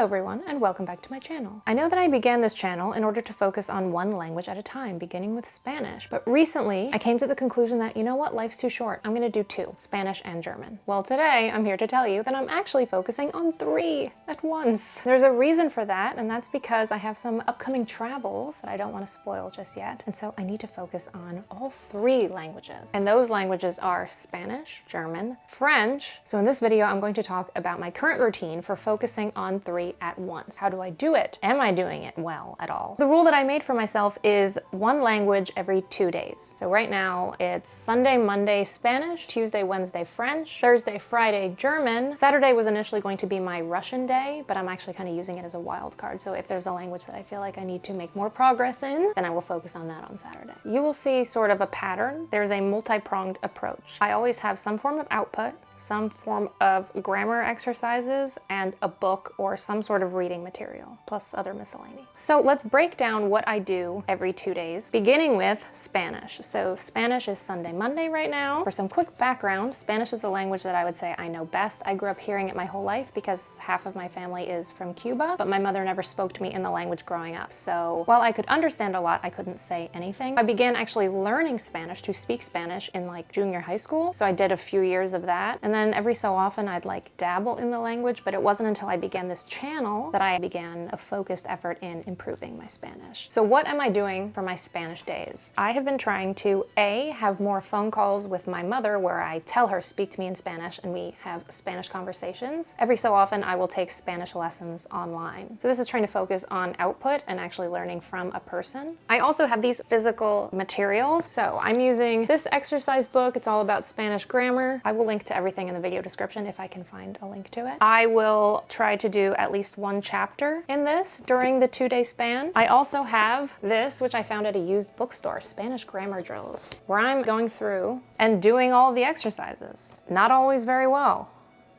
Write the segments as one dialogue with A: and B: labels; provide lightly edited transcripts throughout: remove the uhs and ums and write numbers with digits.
A: Hello everyone, and welcome back to my channel. I know that I began this channel in order to focus on one language at a time, beginning with Spanish, but recently I came to the conclusion that, you know what, life's too short. I'm gonna do two, Spanish and German. Well, today I'm here to tell you that I'm actually focusing on three at once. There's a reason for that, and that's because I have some upcoming travels that I don't want to spoil just yet, and so I need to focus on all three languages. And those languages are Spanish, German, French. So in this video, I'm going to talk about my current routine for focusing on three at once. How do I do it? Am I doing it well at all? The rule that I made for myself is one language every 2 days. So right now it's Sunday, Monday, Spanish, Tuesday, Wednesday, French, Thursday, Friday, German. Saturday was initially going to be my Russian day, but I'm actually kind of using it as a wild card. So if there's a language that I feel like I need to make more progress in, then I will focus on that on Saturday. You will see sort of a pattern. There's a multi-pronged approach. I always have some form of output, some form of grammar exercises, and a book or some sort of reading material, plus other miscellany. So let's break down what I do every 2 days, beginning with Spanish. So Spanish is Sunday, Monday right now. For some quick background, Spanish is a language that I would say I know best. I grew up hearing it my whole life because half of my family is from Cuba, but my mother never spoke to me in the language growing up. So while I could understand a lot, I couldn't say anything. I began actually learning Spanish, to speak Spanish, in like junior high school. So I did a few years of that. And then every so often I'd like dabble in the language, but it wasn't until I began this channel that I began a focused effort in improving my Spanish. So what am I doing for my Spanish days? I have been trying to A, have more phone calls with my mother where I tell her, speak to me in Spanish, and we have Spanish conversations. Every so often I will take Spanish lessons online. So this is trying to focus on output and actually learning from a person. I also have these physical materials. So I'm using this exercise book. It's all about Spanish grammar. I will link to everything in the video description if I can find a link to it. I will try to do at least one chapter in this during the 2-day span. I also have this, which I found at a used bookstore, Spanish grammar drills, where I'm going through and doing all the exercises. Not always very well.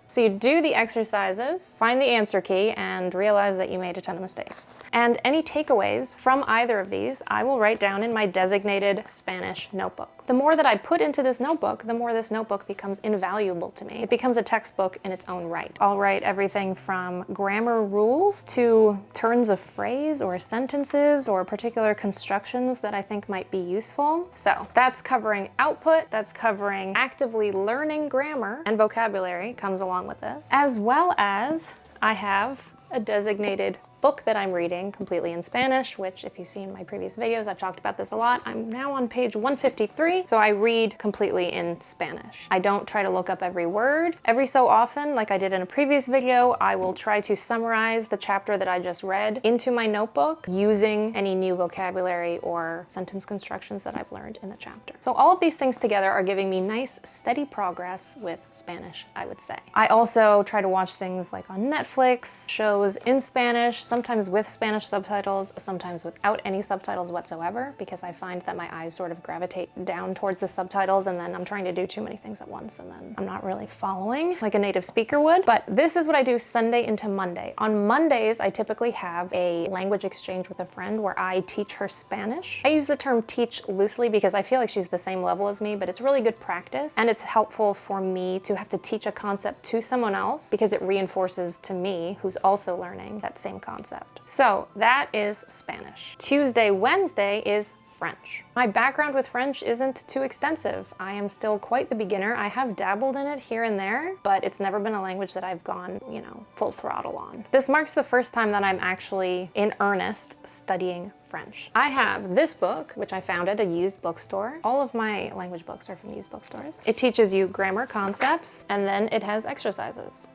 A: So you do the exercises, find the answer key, and realize that you made a ton of mistakes. And any takeaways from either of these, I will write down in my designated Spanish notebook. The more that I put into this notebook, the more this notebook becomes invaluable to me. It becomes a textbook in its own right. I'll write everything from grammar rules to turns of phrase or sentences or particular constructions that I think might be useful. So that's covering output, that's covering actively learning grammar, and vocabulary comes along with this, as well as I have a designated book that I'm reading completely in Spanish, which if you've seen my previous videos, I've talked about this a lot. I'm now on page 153, so I read completely in Spanish. I don't try to look up every word. Every so often, like I did in a previous video, I will try to summarize the chapter that I just read into my notebook using any new vocabulary or sentence constructions that I've learned in the chapter. So all of these things together are giving me nice, steady progress with Spanish, I would say. I also try to watch things like on Netflix, shows in Spanish, sometimes with Spanish subtitles, sometimes without any subtitles whatsoever, because I find that my eyes sort of gravitate down towards the subtitles, and then I'm trying to do too many things at once, and then I'm not really following like a native speaker would. But this is what I do Sunday into Monday. On Mondays, I typically have a language exchange with a friend where I teach her Spanish. I use the term teach loosely because I feel like she's the same level as me, but it's really good practice, and it's helpful for me to have to teach a concept to someone else because it reinforces to me, who's also learning that same concept. So that is Spanish. Tuesday, Wednesday is French. My background with French isn't too extensive. I am still quite the beginner. I have dabbled in it here and there, but it's never been a language that I've gone, you know, full throttle on. This marks the first time that I'm actually in earnest studying French. I have this book, which I found at a used bookstore. All of my language books are from used bookstores. It teaches you grammar concepts, and then it has exercises.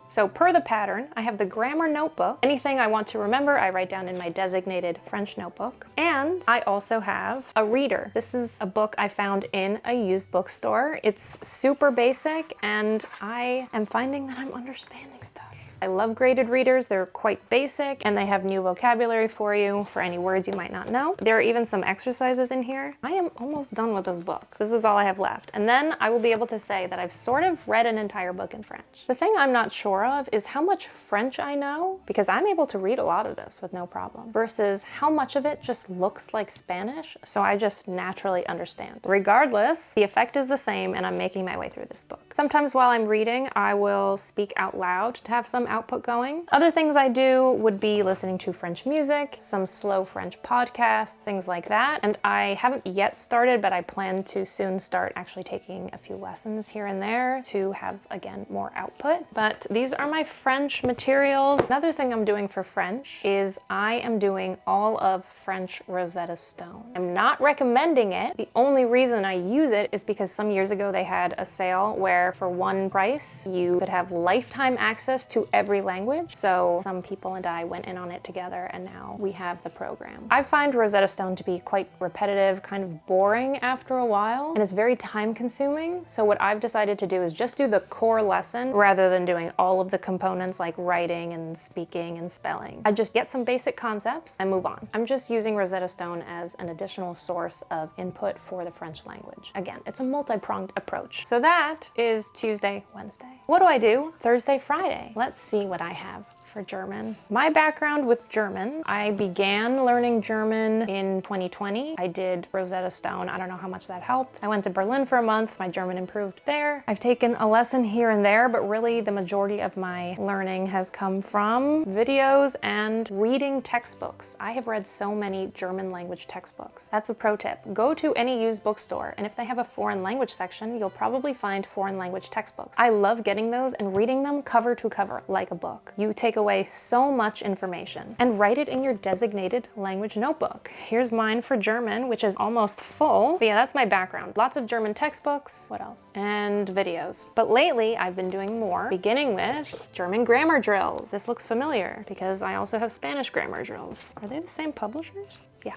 A: So per the pattern, I have the grammar notebook. Anything I want to remember, I write down in my designated French notebook. And I also have a reader. This is a book I found in a used bookstore. It's super basic, and I am finding that I'm understanding stuff. I love graded readers. They're quite basic, and they have new vocabulary for you for any words you might not know. There are even some exercises in here. I am almost done with this book. This is all I have left. And then I will be able to say that I've sort of read an entire book in French. The thing I'm not sure of is how much French I know, because I'm able to read a lot of this with no problem, versus how much of it just looks like Spanish, so I just naturally understand. Regardless, the effect is the same, and I'm making my way through this book. Sometimes while I'm reading, I will speak out loud to have some output going. Other things I do would be listening to French music, some slow French podcasts, things like that. And I haven't yet started, but I plan to soon start actually taking a few lessons here and there to have, again, more output. But these are my French materials. Another thing I'm doing for French is I am doing all of French Rosetta Stone. I'm not recommending it. The only reason I use it is because some years ago they had a sale where for one price you could have lifetime access to every language. So some people and I went in on it together and now we have the program. I find Rosetta Stone to be quite repetitive, kind of boring after a while, and it's very time consuming. So what I've decided to do is just do the core lesson rather than doing all of the components like writing and speaking and spelling. I just get some basic concepts and move on. I'm just using Rosetta Stone as an additional source of input for the French language. Again, it's a multi-pronged approach. So that is Tuesday, Wednesday. What do I do Thursday, Friday? Let's see what I have for German. My background with German, I began learning German in 2020. I did Rosetta Stone. I don't know how much that helped. I went to Berlin for a month. My German improved there. I've taken a lesson here and there, but really the majority of my learning has come from videos and reading textbooks. I have read so many German language textbooks. That's a pro tip. Go to any used bookstore, and if they have a foreign language section, you'll probably find foreign language textbooks. I love getting those and reading them cover to cover like a book. You take away so much information and write it in your designated language notebook. Here's mine for German, which is almost full. But yeah, that's my background. Lots of German textbooks, what else? And videos. But lately I've been doing more, beginning with German grammar drills. This looks familiar because I also have Spanish grammar drills. Are they the same publishers? Yeah.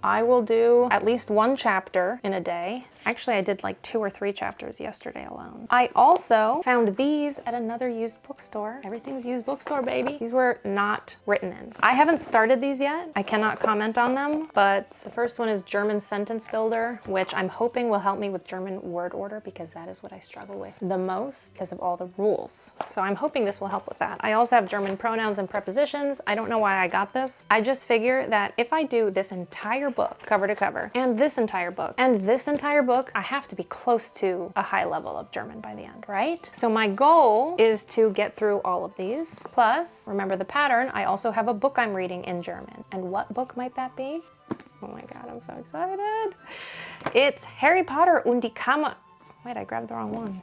A: I will do at least one chapter in a day. Actually, I did like 2 or 3 chapters yesterday alone. I also found these at another used bookstore. Everything's used bookstore, baby. These were not written in. I haven't started these yet. I cannot comment on them, but the first one is German Sentence Builder, which I'm hoping will help me with German word order because that is what I struggle with the most because of all the rules. So I'm hoping this will help with that. I also have German pronouns and prepositions. I don't know why I got this. I just figure that if I do this entire book cover to cover and this entire book and this entire book, I have to be close to a high level of German by the end, right? So my goal is to get through all of these. Plus, remember the pattern, I also have a book I'm reading in German. And what book might that be? Oh my God, I'm so excited. It's Harry Potter und die Kammer. Wait, I grabbed the wrong one.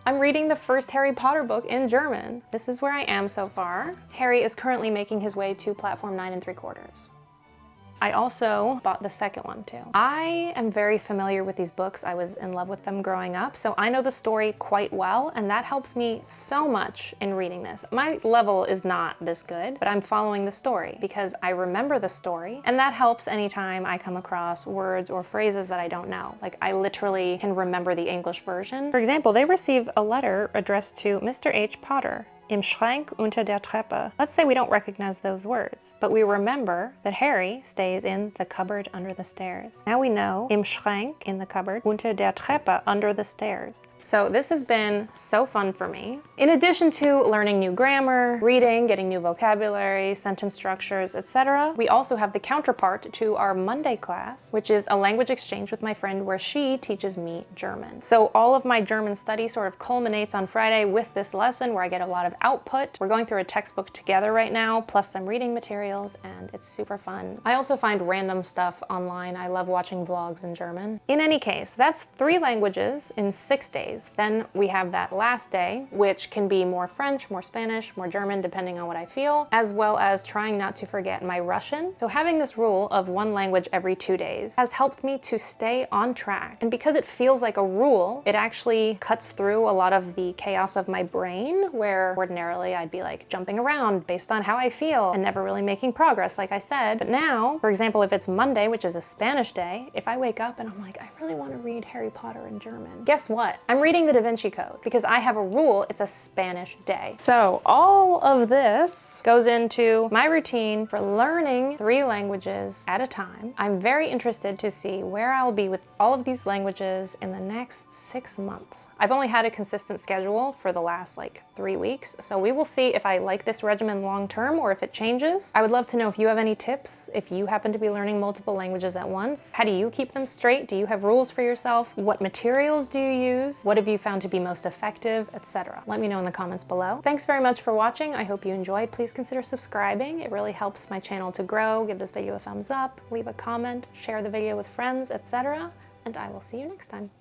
A: I'm reading the first Harry Potter book in German. This is where I am so far. Harry is currently making his way to platform 9 3/4. I also bought the second one too. I am very familiar with these books. I was in love with them growing up, so I know the story quite well, and that helps me so much in reading this. My level is not this good, but I'm following the story because I remember the story, and that helps anytime I come across words or phrases that I don't know. Like, I literally can remember the English version. For example, they receive a letter addressed to Mr. H. Potter. Im Schrank unter der Treppe. Let's say we don't recognize those words, but we remember that Harry stays in the cupboard under the stairs. Now we know im Schrank, in the cupboard, unter der Treppe, under the stairs. So this has been so fun for me. In addition to learning new grammar, reading, getting new vocabulary, sentence structures, etc., we also have the counterpart to our Monday class, which is a language exchange with my friend where she teaches me German. So all of my German study sort of culminates on Friday with this lesson where I get a lot of output. We're going through a textbook together right now, plus some reading materials, and it's super fun. I also find random stuff online. I love watching vlogs in German. In any case, that's 3 languages in 6 days. Then we have that last day, which can be more French, more Spanish, more German, depending on what I feel, as well as trying not to forget my Russian. So having this rule of 1 language every 2 days has helped me to stay on track. And because it feels like a rule, it actually cuts through a lot of the chaos of my brain, where ordinarily I'd be like jumping around based on how I feel and never really making progress, like I said. But now, for example, if it's Monday, which is a Spanish day, if I wake up and I'm like, I really want to read Harry Potter in German, guess what? I'm reading the Da Vinci Code because I have a rule, it's a Spanish day. So all of this goes into my routine for learning 3 languages at a time. I'm very interested to see where I'll be with all of these languages in the next 6 months. I've only had a consistent schedule for the last like 3 weeks, so we will see if I like this regimen long term or if it changes. I would love to know if you have any tips, if you happen to be learning multiple languages at once. How do you keep them straight? Do you have rules for yourself? What materials do you use? What have you found to be most effective, etc.? Let me know in the comments below. Thanks very much for watching. I hope you enjoyed. Please consider subscribing. It really helps my channel to grow. Give this video a thumbs up, leave a comment, share the video with friends, etc. And I will see you next time.